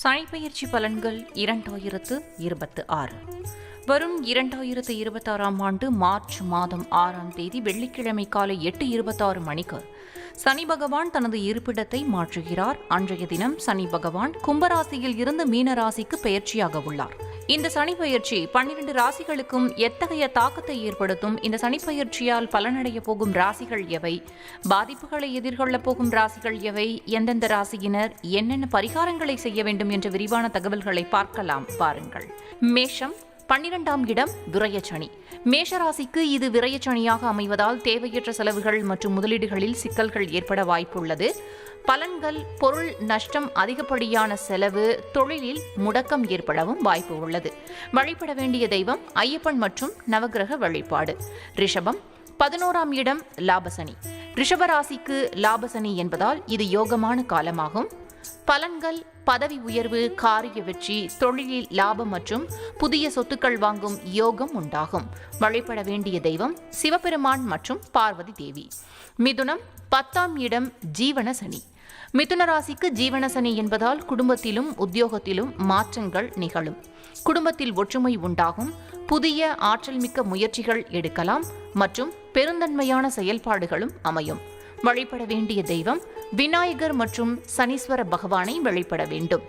சனிப்பெயர்ச்சி பலன்கள் 2026 வரும் 2026ஆம் ஆண்டு மார்ச் மாதம் 6ஆம் தேதி வெள்ளிக்கிழமை காலை 8:26 மணிக்கு சனி பகவான் தனது இருப்பிடத்தை மாற்றுகிறார். அன்றைய தினம் சனி பகவான் கும்பராசியில் இருந்து மீன ராசிக்கு பெயர்ச்சியாக உள்ளார். இந்த சனிப்பெயர்ச்சி 12 ராசிகளுக்கும் எத்தகைய தாக்கத்தை ஏற்படுத்தும்? இந்த சனிப்பெயர்ச்சியால் பலனடைய போகும் ராசிகள் எவை? பாதிப்புகளை எதிர்கொள்ளப் போகும் ராசிகள் எவை? எந்தெந்த ராசியினர் என்னென்ன பரிகாரங்களை செய்ய வேண்டும் என்ற விரிவான தகவல்களை பார்க்கலாம். பாருங்கள். மேஷம் 12ஆம் இடம் விரயச்சனி. மேஷராசிக்கு இது விரயச்சனியாக அமைவதால் தேவையற்ற செலவுகள் மற்றும் முதலீடுகளில் சிக்கல்கள் ஏற்பட வாய்ப்புள்ளது. பலன்கள்: பொருள் நஷ்டம், அதிகப்படியான செலவு, தொழிலில் முடக்கம் ஏற்படவும் வாய்ப்பு உள்ளது. வழிபட வேண்டிய தெய்வம் ஐயப்பன் மற்றும் நவகிரக வழிபாடு. ரிஷபம் 11ஆம் இடம் லாபசனி. ரிஷபராசிக்கு லாபசனி என்பதால் இது யோகமான காலமாகும். பலன்கள்: பதவி உயர்வு, காரிய வெற்றி, தொழிலில் லாபம் மற்றும் புதிய சொத்துக்கள் வாங்கும் யோகம் உண்டாகும். வழிபட வேண்டிய தெய்வம் சிவபெருமான் மற்றும் பார்வதி தேவி. மிதுனம் 10ஆம் இடம் ஜீவன சனி. மிதுன ராசிக்கு ஜீவன சனி என்பதால் குடும்பத்திலும் உத்தியோகத்திலும் மாற்றங்கள் நிகழும். குடும்பத்தில் ஒற்றுமை உண்டாகும். புதிய ஆற்றல் மிக்க முயற்சிகள் எடுக்கலாம் மற்றும் பெருந்தன்மையான செயல்பாடுகளும் அமையும். வழிபட வேண்டிய தெய்வம் விநாயகர் மற்றும் சனீஸ்வர பகவானை வழிபட வேண்டும்.